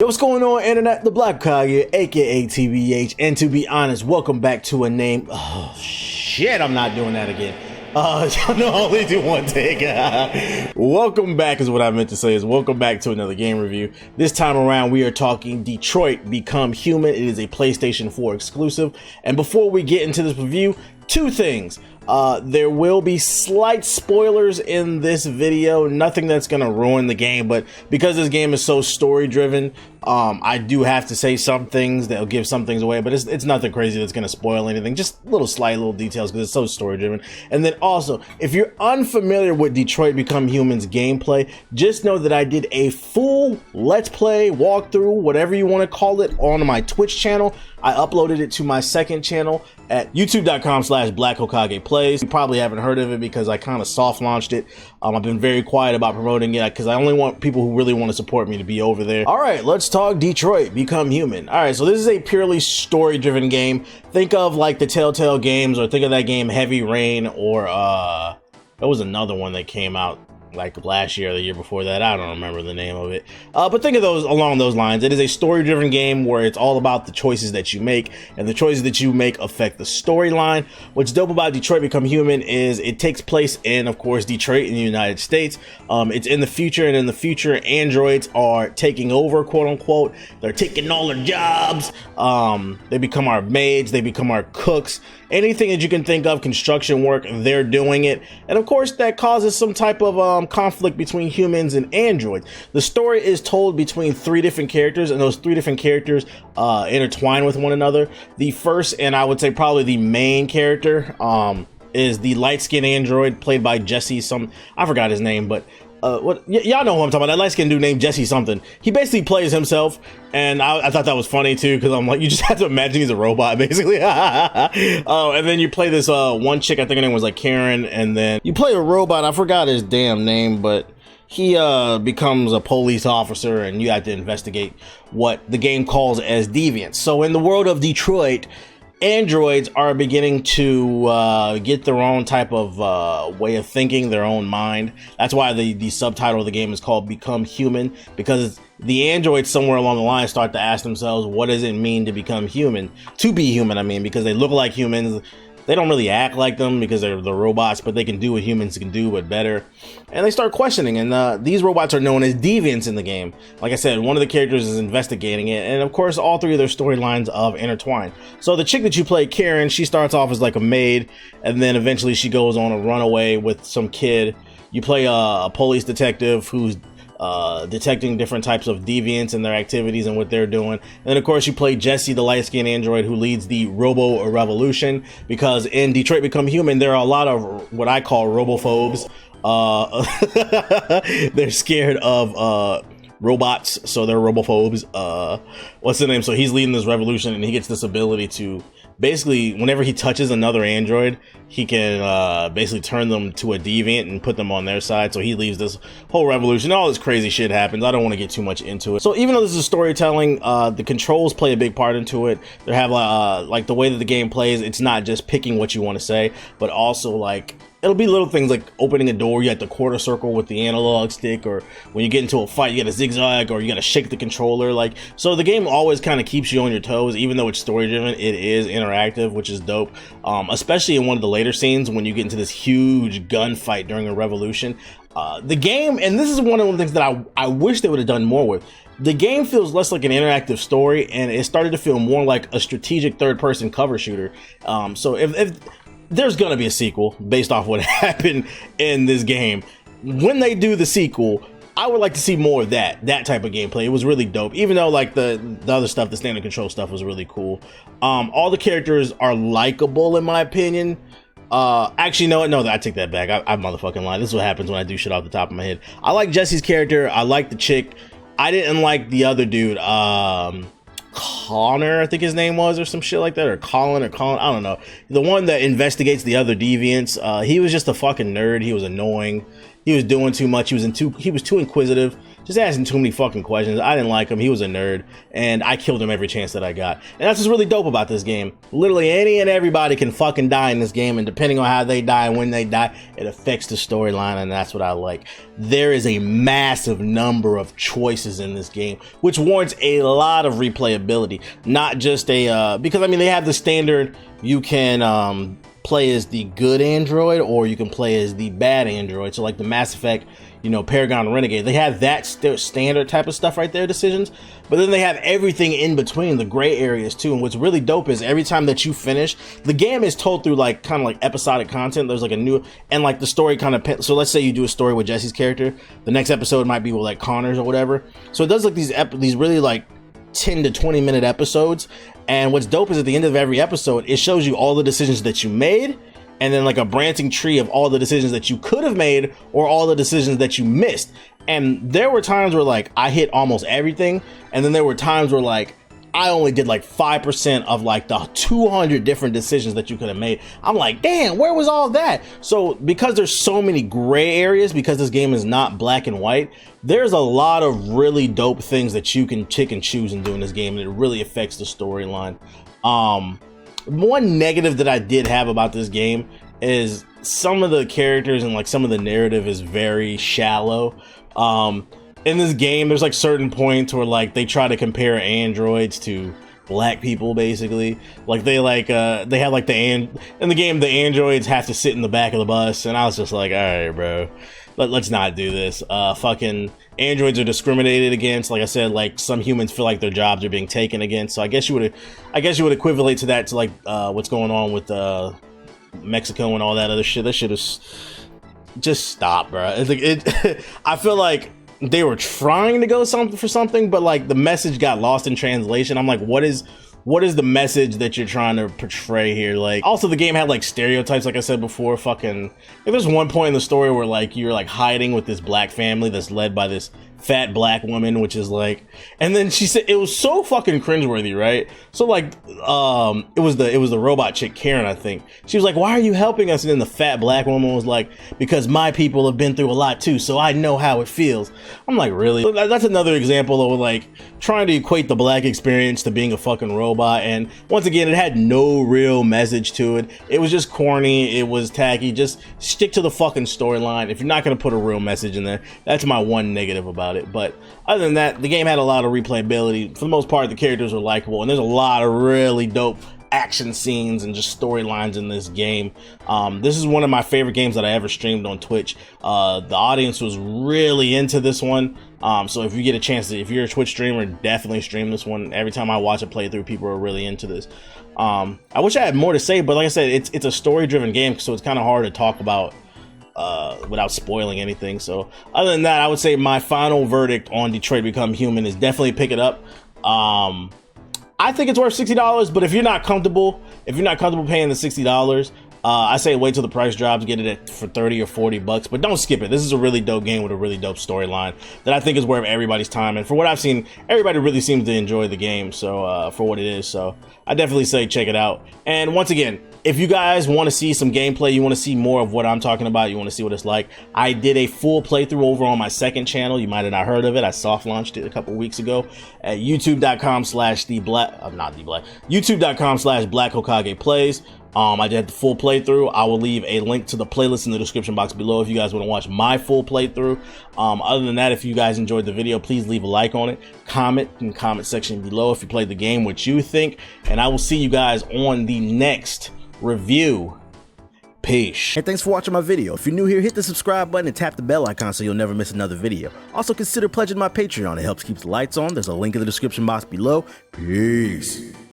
What's going on, internet? The Black Hokage, aka TBH, and to be honest, welcome back to a name. Oh shit, I'm not doing that again. No, I only do one take. Welcome back is what I meant to say. Is welcome back to another game review. This time around, we are talking Detroit Become Human. It is a PlayStation 4 exclusive. And before we get into this review, two things. There will be slight spoilers in this video, nothing that's gonna ruin the game, but because this game is so story driven, I do have to say some things that'll give some things away, but it's nothing crazy that's gonna spoil anything, just slight little details because it's so story driven. And then also, if you're unfamiliar with Detroit Become Human's gameplay, just know that I did a full let's play walkthrough, whatever you want to call it, on my Twitch channel. I uploaded it to my second channel at youtube.com/blackhokage. You probably haven't heard of it because I kind of soft launched it. I've been very quiet about promoting it because I only want people who really want to support me to be over there. All right, let's talk Detroit Become Human. All right, so this is a purely story driven game. Think of like the Telltale games, or think of that game Heavy Rain, or there was another one that came out like last year or the year before that. I don't remember the name of it, but think of those along those lines. It is a story driven game where it's all about the choices that you make, and the choices that you make affect the storyline. What's dope about Detroit Become Human is it takes place in, of course, Detroit in the United States. It's in the future, and in the future androids are taking over, quote unquote. They're taking all their jobs. They become our maids, they become our cooks, anything that you can think of, construction work, they're doing it. And of course that causes some type of conflict between humans and androids. The story is told between three different characters, and those three different characters intertwine with one another. The first, and I would say probably the main character, is the light-skinned android played by Jesse I forgot his name, but y'all know who I'm talking about, that light-skinned dude named Jesse something. He basically plays himself, and I thought that was funny too, because I'm like, you just have to imagine he's a robot basically. And then you play this one chick, I think her name was like Karen, and then you play a robot, I forgot his damn name, but he becomes a police officer, and you have to investigate what the game calls as deviants. So in the world of Detroit, androids are beginning to get their own type of way of thinking, their own mind. That's why the subtitle of the game is called Become Human, because the androids somewhere along the line start to ask themselves, what does it mean to become human? To be human, I mean, because they look like humans. They don't really act like them because they're the robots, but they can do what humans can do, but better. And they start questioning, and these robots are known as deviants in the game. Like I said, one of the characters is investigating it, and of course, all three of their storylines intertwine. So the chick that you play, Karen, she starts off as like a maid, and then eventually she goes on a runaway with some kid. You play a police detective who's detecting different types of deviants and their activities and what they're doing. And then of course you play Jesse, the light-skinned android who leads the Robo Revolution, because in Detroit Become Human there are a lot of what I call robophobes. They're scared of robots, so they're robophobes. What's the name? So he's leading this revolution, and he gets this ability to basically, whenever he touches another android, he can basically turn them to a deviant and put them on their side. So he leaves this whole revolution. All this crazy shit happens. I don't want to get too much into it. So even though this is storytelling, the controls play a big part into it. They have like the way that the game plays. It's not just picking what you want to say, but also like it'll be little things like opening a door, you have to quarter circle with the analog stick, or when you get into a fight, you gotta zigzag, or you gotta shake the controller. Like, so the game always kind of keeps you on your toes, even though it's story driven, it is interactive, which is dope. Especially in one of the later scenes when you get into this huge gunfight during a revolution. The game, and this is one of the things that I wish they would have done more with. The game feels less like an interactive story, and it started to feel more like a strategic third-person cover shooter. So if there's gonna be a sequel based off what happened in this game, when they do the sequel, I would like to see more of that type of gameplay. It was really dope, even though like the other stuff, the standard control stuff, was really cool. All the characters are likable in my opinion. Actually, no, I take that back. I motherfucking lied. This is what happens when I do shit off the top of my head. I like Jesse's character. I like the chick. I didn't like the other dude. Connor, I think his name was, or some shit like that, or Colin, I don't know. The one that investigates the other deviants. He was just a fucking nerd. He was annoying. He was doing too much. He was too inquisitive, just asking too many fucking questions. I didn't like him. He was a nerd, and I killed him every chance that I got. And that's what's really dope about this game. Literally any and everybody can fucking die in this game, and depending on how they die and when they die, it affects the storyline, and that's what I like. There is a massive number of choices in this game, which warrants a lot of replayability. Not just because I mean, they have the standard, you can play as the good android or you can play as the bad android. So like the Mass Effect, you know, Paragon Renegade, they have that standard type of stuff right there, decisions, but then they have everything in between, the gray areas too. And what's really dope is every time that you finish, the game is told through like kind of like episodic content. There's like a new, and like the story kind of, so let's say you do a story with Jesse's character, the next episode might be with like Connor's or whatever. So it does like these really like 10 to 20 minute episodes. And what's dope is at the end of every episode, it shows you all the decisions that you made, and then like a branching tree of all the decisions that you could have made or all the decisions that you missed. And there were times where like I hit almost everything, and then there were times where like I only did like 5% of like the 200 different decisions that you could have made. I'm like, damn, where was all that? So because there's so many gray areas, because this game is not black and white, there's a lot of really dope things that you can pick and choose and do in this game, and it really affects the storyline. One negative that I did have about this game is some of the characters and like some of the narrative is very shallow. In this game, there's like certain points where like they try to compare androids to black people, basically. Like they have like in the game, the androids have to sit in the back of the bus, and I was just like, all right, bro, let's not do this. Fucking androids are discriminated against. Like I said, like some humans feel like their jobs are being taken against. So I guess you would equivalent to that to like what's going on with Mexico and all that other shit. That shit is just stop, bro. It's like I feel like they were trying to go for something, but like the message got lost in translation. I'm like, what is the message that you're trying to portray here? Like, also the game had like stereotypes, like I said before. Fucking, if there's one point in the story where like you're like hiding with this black family that's led by this fat black woman, which is like, and then she said it was so fucking cringeworthy, right? So like it was the robot chick Karen, I think. She was like, why are you helping us? And then the fat black woman was like, because my people have been through a lot too, so I know how it feels. I'm like, really? That's another example of like trying to equate the black experience to being a fucking robot. And once again, it had no real message to it. It was just corny, it was tacky. Just stick to the fucking storyline. If you're not gonna put a real message in there, that's my one negative about it. But other than that, the game had a lot of replayability. For the most part, the characters were likable, and there's a lot of really dope action scenes and just storylines in this game. This is one of my favorite games that I ever streamed on Twitch. The audience was really into this one. So if you get a chance if you're a Twitch streamer, definitely stream this one. Every time I watch a playthrough, people are really into this. I wish I had more to say, but like I said, it's a story-driven game, so it's kind of hard to talk about without spoiling anything. So other than that, I would say my final verdict on Detroit Become Human is definitely pick it up. I think it's worth $60, but if you're not comfortable paying the $60, I say wait till the price drops, get it for 30 or 40 bucks, but don't skip it. This is a really dope game with a really dope storyline that I think is worth everybody's time. And for what I've seen, everybody really seems to enjoy the game. So for what it is, so I definitely say check it out. And once again, if you guys want to see some gameplay, you want to see more of what I'm talking about, you want to see what it's like, I did a full playthrough over on my second channel. You might have not heard of it. I soft launched it a couple weeks ago at youtube.com/BlackHokagePlays. I did the full playthrough. I will leave a link to the playlist in the description box below if you guys want to watch my full playthrough. Other than that, if you guys enjoyed the video, please leave a like on it, comment in the comment section below if you played the game, what you think, and I will see you guys on the next review. Peace. Hey, thanks for watching my video. If you're new here, hit the subscribe button and tap the bell icon so you'll never miss another video. Also, consider pledging my Patreon. It helps keep the lights on. There's a link in the description box below. Peace.